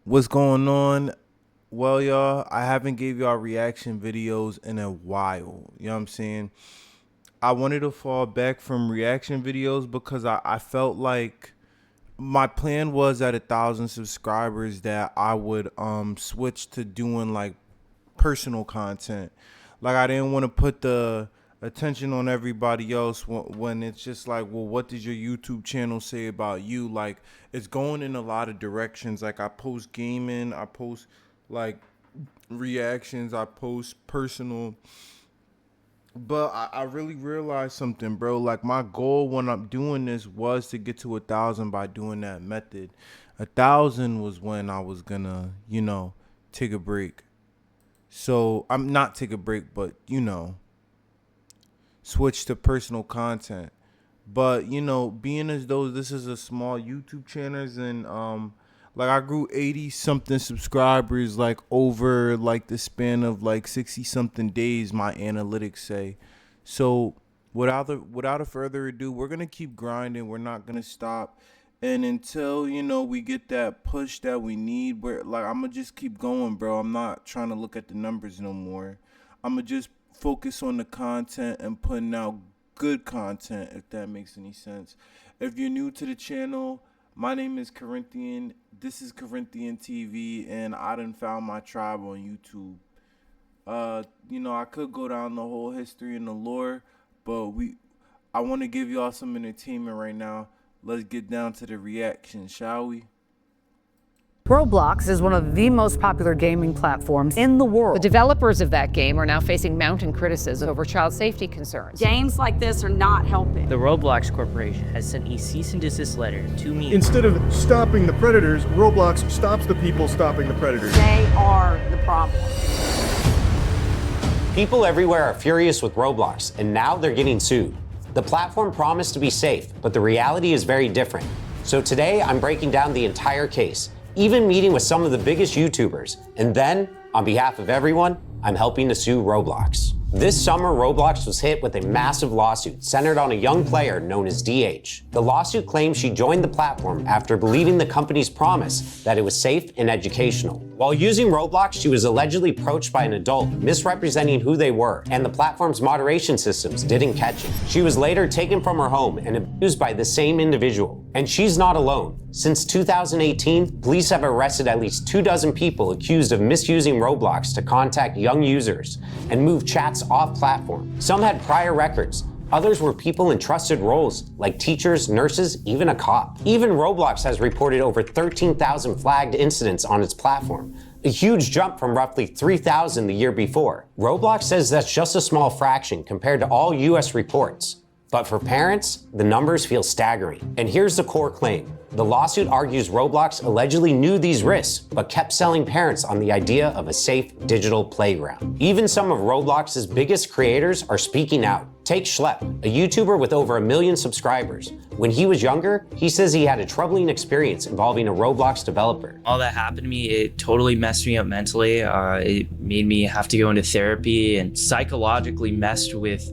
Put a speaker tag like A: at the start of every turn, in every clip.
A: What's going on? Well, y'all, I haven't gave y'all reaction videos in a while. You know what I'm saying? I wanted to fall back from reaction videos because I felt like my plan was at 1,000 subscribers that I would switch to doing like personal content. Like I didn't want to put the attention on everybody else when it's just like, well, what does your YouTube channel say about you? Like it's going in a lot of directions. Like I post gaming, I post like reactions, I post personal. But I really realized something, bro. Like my goal when I'm doing this was to get to 1,000 by doing that method. 1,000 was when I was gonna, take a break. So I'm not take a break, but switch to personal content. But being as though this is a small YouTube channel and like I grew 80 something subscribers like over like the span of like 60 something days, my analytics say. So without a further ado, we're gonna keep grinding. We're not gonna stop. And until we get that push that we need, we're like I'm gonna just keep going, bro. I'm not trying to look at the numbers no more. I'm gonna just focus on the content and putting out good content, if that makes any sense. If you're new to the channel, my name is Corinthian. This is Corinthian TV, and I done found my tribe on YouTube. I could go down the whole history and the lore, but I want to give y'all some entertainment right now. Let's get down to the reaction, shall we?
B: Roblox is one of the most popular gaming platforms in the world.
C: The developers of that game are now facing mounting criticism over child safety concerns.
D: Games like this are not helping.
E: The Roblox Corporation has sent a cease and desist letter to me.
F: Instead of stopping the predators, Roblox stops the people stopping the predators.
D: They are the problem.
G: People everywhere are furious with Roblox, and now they're getting sued. The platform promised to be safe, but the reality is very different. So today, I'm breaking down the entire case, even meeting with some of the biggest YouTubers. And then, on behalf of everyone, I'm helping to sue Roblox. This summer, Roblox was hit with a massive lawsuit centered on a young player known as DH. The lawsuit claims she joined the platform after believing the company's promise that it was safe and educational. While using Roblox, she was allegedly approached by an adult misrepresenting who they were, and the platform's moderation systems didn't catch it. She was later taken from her home and abused by the same individual. And she's not alone. Since 2018, police have arrested at least 24 people accused of misusing Roblox to contact young users and move chats off platform. Some had prior records. Others were people in trusted roles, like teachers, nurses, even a cop. Even Roblox has reported over 13,000 flagged incidents on its platform, a huge jump from roughly 3,000 the year before. Roblox says that's just a small fraction compared to all US reports. But for parents, the numbers feel staggering. And here's the core claim. The lawsuit argues Roblox allegedly knew these risks, but kept selling parents on the idea of a safe digital playground. Even some of Roblox's biggest creators are speaking out. Take Schlep, a YouTuber with over 1 million subscribers. When he was younger, he says he had a troubling experience involving a Roblox developer.
E: All that happened to me, it totally messed me up mentally. It made me have to go into therapy and psychologically messed with,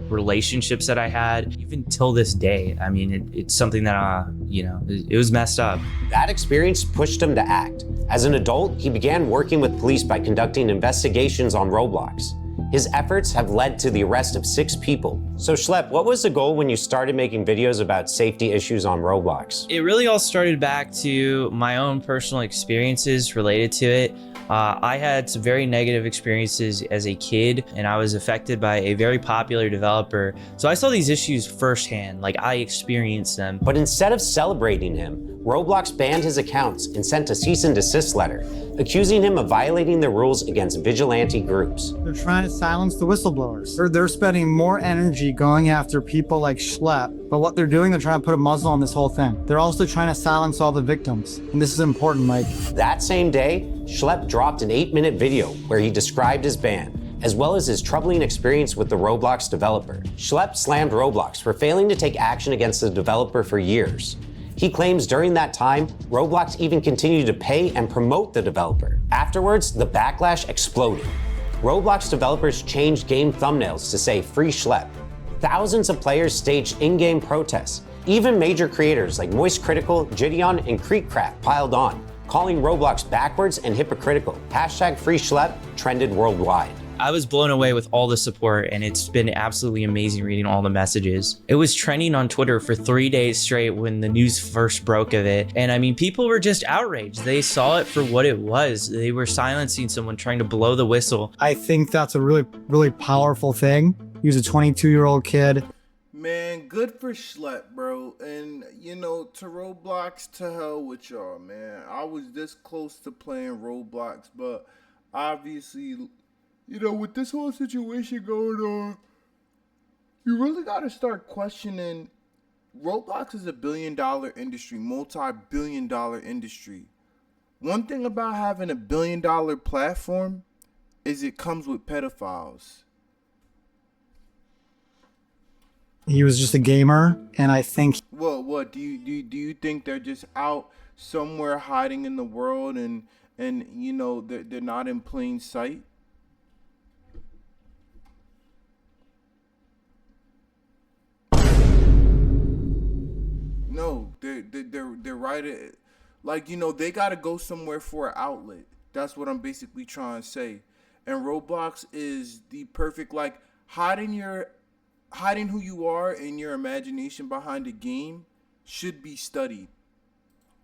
E: relationships that I had, even till this day. I mean, it's something that, it was messed up.
G: That experience pushed him to act. As an adult, he began working with police by conducting investigations on Roblox. His efforts have led to the arrest of 6 people. So Schlep, what was the goal when you started making videos about safety issues on Roblox?
E: It really all started back to my own personal experiences related to it. I had some very negative experiences as a kid, and I was affected by a very popular developer. So I saw these issues firsthand, like I experienced them.
G: But instead of celebrating him, Roblox banned his accounts and sent a cease and desist letter, accusing him of violating the rules against vigilante groups.
H: They're trying to silence the whistleblowers. They're spending more energy going after people like Schlep, but what they're doing, they're trying to put a muzzle on this whole thing. They're also trying to silence all the victims. And this is important, Mike.
G: That same day, Schlep dropped an 8-minute video where he described his ban, as well as his troubling experience with the Roblox developer. Schlep slammed Roblox for failing to take action against the developer for years. He claims during that time, Roblox even continued to pay and promote the developer. Afterwards, the backlash exploded. Roblox developers changed game thumbnails to say "Free Schlep." Thousands of players staged in-game protests. Even major creators like Moist Critical, Gideon, and Creekcraft piled on. calling Roblox backwards and hypocritical. Hashtag free Schlep trended worldwide.
E: I was blown away with all the support, and it's been absolutely amazing reading all the messages. It was trending on Twitter for 3 days straight when the news first broke of it. And I mean, people were just outraged. They saw it for what it was. They were silencing someone trying to blow the whistle.
H: I think that's a really, really powerful thing. He was a 22-year-old kid.
A: Man, good for Schlep, bro. And, you know, to Roblox, to hell with y'all, man. I was this close to playing Roblox, but obviously, you know, with this whole situation going on, you really got to start questioning. Roblox is a billion-dollar industry, multi-billion-dollar industry. One thing about having a billion-dollar platform is it comes with pedophiles.
H: He was just a gamer, and I think...
A: What do you think they're just out somewhere hiding in the world and you know they're not in plain sight? No, they're right at, like, you know, they gotta go somewhere for an outlet. That's what I'm basically trying to say. And Roblox is the perfect, like, hiding who you are and your imagination behind a game should be studied.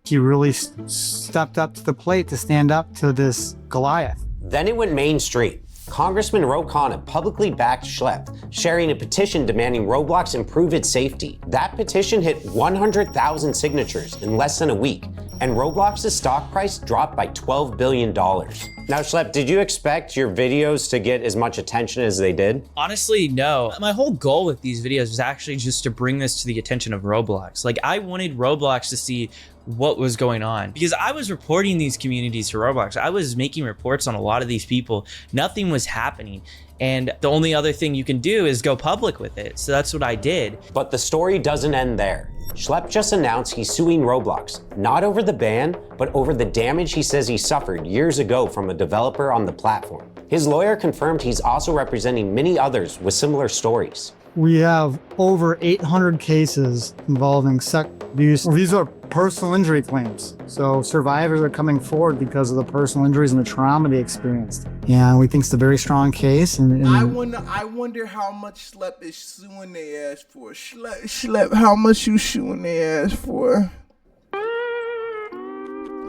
H: He really stepped up to the plate to stand up to this Goliath.
G: Then it went mainstream. Congressman Ro Khanna publicly backed Schlep, sharing a petition demanding Roblox improve its safety. That petition hit 100,000 signatures in less than a week, and Roblox's stock price dropped by $12 billion. Now, Schlep, did you expect your videos to get as much attention as they did?
E: Honestly, no. My whole goal with these videos was actually just to bring this to the attention of Roblox. Like, I wanted Roblox to see what was going on because I was reporting these communities to Roblox. I was making reports on a lot of these people. Nothing was happening. And the only other thing you can do is go public with it. So that's what I did.
G: But the story doesn't end there. Schlep just announced he's suing Roblox, not over the ban, but over the damage he says he suffered years ago from a developer on the platform. His lawyer confirmed he's also representing many others with similar stories.
H: We have over 800 cases involving sex abuse. These are personal injury claims. So survivors are coming forward because of the personal injuries and the trauma they experienced. And we think it's a very strong case. And
A: I wonder how much Schlep is suing their ass for. Schlep, how much you suing their ass for?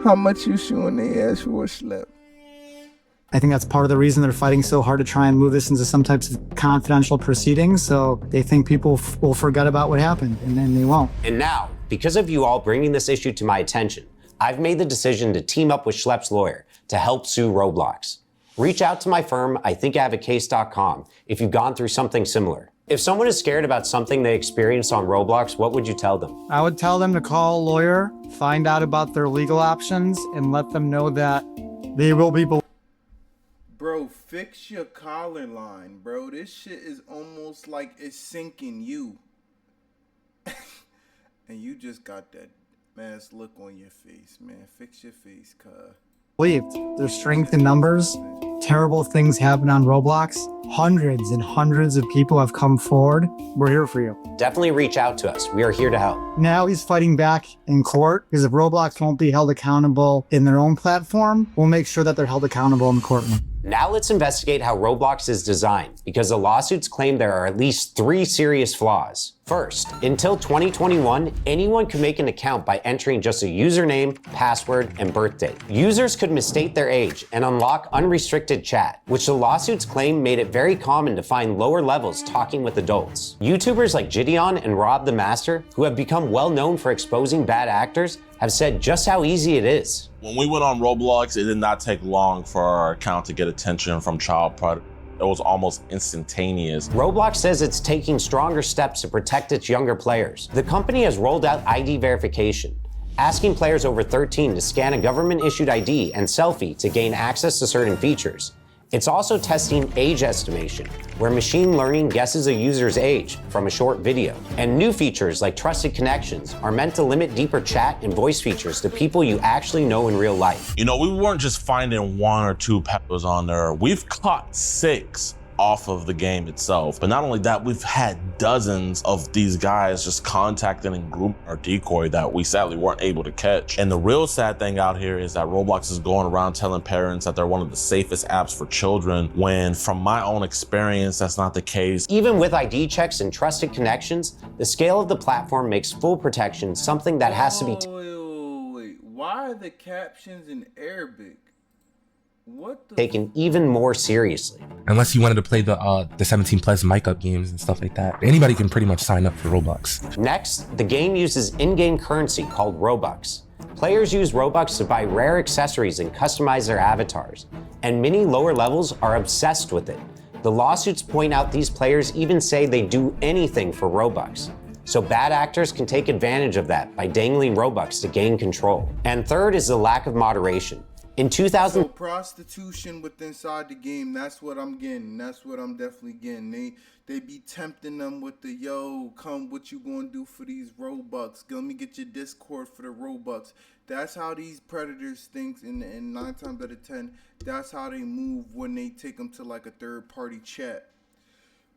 A: How much you suing their ass for, Schlep?
H: I think that's part of the reason they're fighting so hard to try and move this into some types of confidential proceedings. So they think people will forget about what happened, and then they won't.
G: And now, because of you all bringing this issue to my attention, I've made the decision to team up with Schlep's lawyer to help sue Roblox. Reach out to my firm, IThinkIHaveACase.com, if you've gone through something similar. If someone is scared about something they experienced on Roblox, what would you tell them?
H: I would tell them to call a lawyer, find out about their legal options, and let them know that they will be...
A: Bro, fix your collar line, bro. This shit is almost like it's sinking you. And you just got that mass look on your face, man. Fix your face, cuz.
H: Believed. There's strength in numbers. Terrible things happen on Roblox. Hundreds and hundreds of people have come forward. We're here for you.
G: Definitely reach out to us. We are here to help.
H: Now he's fighting back in court because if Roblox won't be held accountable in their own platform, we'll make sure that they're held accountable in the courtroom.
G: Now let's investigate how Roblox is designed, because the lawsuits claim there are at least 3 serious flaws. First, until 2021, anyone could make an account by entering just a username, password, and birthday. Users could misstate their age and unlock unrestricted chat, which the lawsuits claim made it very common to find lower levels talking with adults. YouTubers like Gideon and Rob the Master, who have become well known for exposing bad actors, have said just how easy it is.
I: When we went on Roblox, it did not take long for our account to get attention from child predators. It was almost instantaneous.
G: Roblox says it's taking stronger steps to protect its younger players. The company has rolled out ID verification, asking players over 13 to scan a government-issued ID and selfie to gain access to certain features. It's also testing age estimation, where machine learning guesses a user's age from a short video. And new features like trusted connections are meant to limit deeper chat and voice features to people you actually know in real life.
I: You know, we weren't just finding 1 or 2 peppers on there. We've caught 6 off of the game itself. But not only that, we've had dozens of these guys just contacting and grooming our decoy that we sadly weren't able to catch. And the real sad thing out here is that Roblox is going around telling parents that they're one of the safest apps for children, when from my own experience, that's not the case.
G: Even with ID checks and trusted connections, the scale of the platform makes full protection something that has to be
A: wait. Why are the captions in Arabic? What the
G: taken even more seriously.
J: Unless you wanted to play the 17 plus mic up games and stuff like that. Anybody can pretty much sign up for Roblox.
G: Next, the game uses in-game currency called Robux. Players use Robux to buy rare accessories and customize their avatars, and many lower levels are obsessed with it. The lawsuits point out these players even say they do anything for Robux. So bad actors can take advantage of that by dangling Robux to gain control. And third is the lack of moderation. In 2000,
A: So prostitution with inside the game, that's what I'm getting. That's what I'm definitely getting. They be tempting them with the, yo, come, what you gonna do for these Robux? Let me get your Discord for the Robux. That's how these predators think, and 9 times out of 10, that's how they move when they take them to like a third-party chat.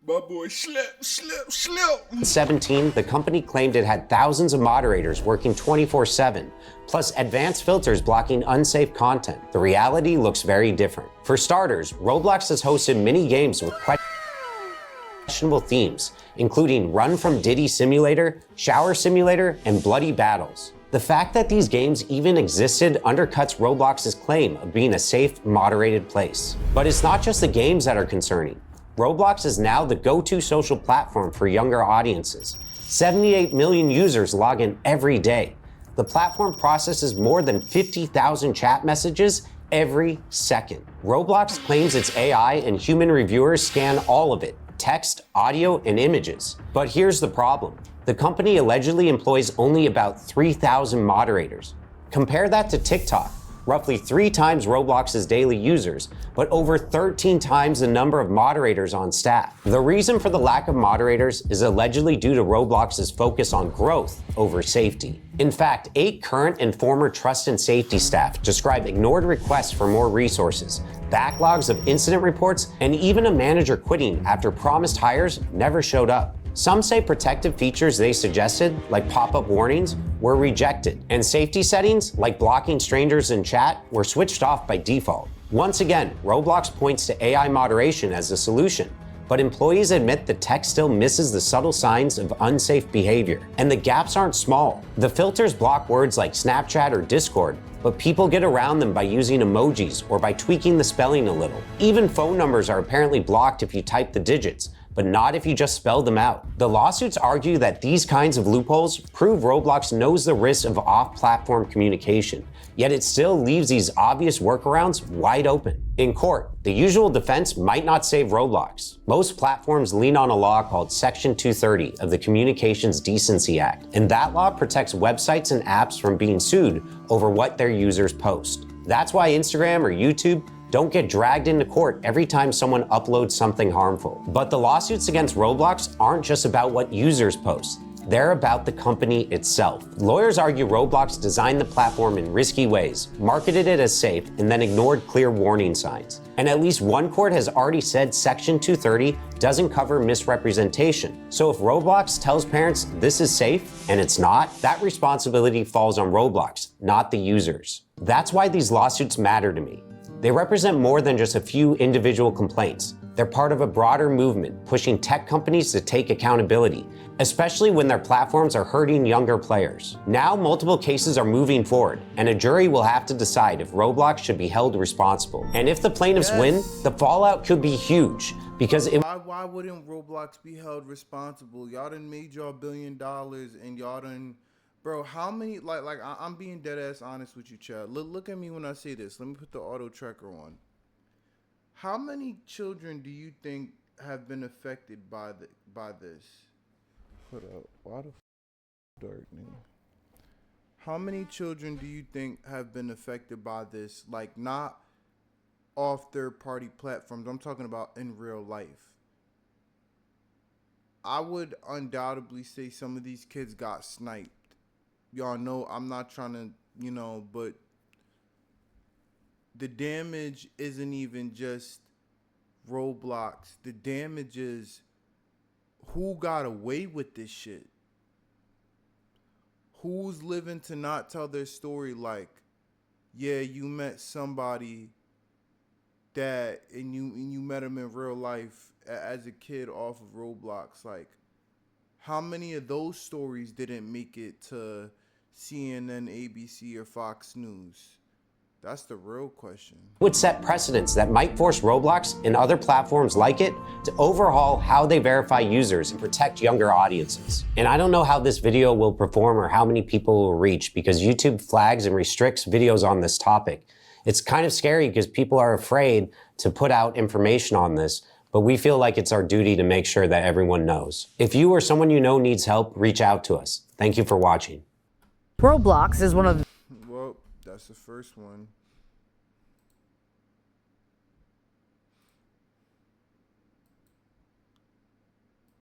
A: My boy, slip.
G: 2017, the company claimed it had thousands of moderators working 24/7, plus advanced filters blocking unsafe content. The reality looks very different. For starters, Roblox has hosted many games with questionable themes, including Run from Diddy Simulator, Shower Simulator, and Bloody Battles. The fact that these games even existed undercuts Roblox's claim of being a safe, moderated place. But it's not just the games that are concerning. Roblox is now the go-to social platform for younger audiences. 78 million users log in every day. The platform processes more than 50,000 chat messages every second. Roblox claims its AI and human reviewers scan all of it, text, audio, and images. But here's the problem. The company allegedly employs only about 3,000 moderators. Compare that to TikTok, roughly 3 times Roblox's daily users, but over 13 times the number of moderators on staff. The reason for the lack of moderators is allegedly due to Roblox's focus on growth over safety. In fact, 8 current and former trust and safety staff describe ignored requests for more resources, backlogs of incident reports, and even a manager quitting after promised hires never showed up. Some say protective features they suggested, like pop-up warnings, were rejected, and safety settings, like blocking strangers in chat, were switched off by default. Once again, Roblox points to AI moderation as the solution, but employees admit the tech still misses the subtle signs of unsafe behavior, and the gaps aren't small. The filters block words like Snapchat or Discord, but people get around them by using emojis or by tweaking the spelling a little. Even phone numbers are apparently blocked if you type the digits, but not if you just spell them out. The lawsuits argue that these kinds of loopholes prove Roblox knows the risks of off-platform communication, yet it still leaves these obvious workarounds wide open. In court, the usual defense might not save Roblox. Most platforms lean on a law called Section 230 of the Communications Decency Act, and that law protects websites and apps from being sued over what their users post. That's why Instagram or YouTube don't get dragged into court every time someone uploads something harmful. But the lawsuits against Roblox aren't just about what users post. They're about the company itself. Lawyers argue Roblox designed the platform in risky ways, marketed it as safe, and then ignored clear warning signs. And at least one court has already said Section 230 doesn't cover misrepresentation. So if Roblox tells parents this is safe and it's not, that responsibility falls on Roblox, not the users. That's why these lawsuits matter to me. They represent more than just a few individual complaints. They're part of a broader movement pushing tech companies to take accountability, especially when their platforms are hurting younger players. Now, multiple cases are moving forward, and a jury will have to decide if Roblox should be held responsible. And if the plaintiffs win, the fallout could be huge, because
A: why wouldn't Roblox be held responsible? Y'all done made y'all $1 billion, and y'all done... Bro, how many, I'm being dead ass honest with you, Chad. Look at me when I say this. Let me put the auto tracker on. How many children do you think have been affected by this? Hold up. Why the dark, nigga? How many children do you think have been affected by this? Like, not off third-party platforms. I'm talking about in real life. I would undoubtedly say some of these kids got sniped. Y'all know I'm not trying to, but the damage isn't even just Roblox, the damage is who got away with this shit? Who's living to not tell their story? Like, yeah, you met somebody that and you met him in real life as a kid off of Roblox. Like, how many of those stories didn't make it to CNN, ABC, or Fox News? That's the real question.
G: Would set precedents that might force Roblox and other platforms like it to overhaul how they verify users and protect younger audiences. And I don't know how this video will perform or how many people will reach because YouTube flags and restricts videos on this topic. It's kind of scary because people are afraid to put out information on this, but we feel like it's our duty to make sure that everyone knows. If you or someone you know needs help, reach out to us. Thank you for watching.
B: Roblox is one of
A: Well, that's the first one.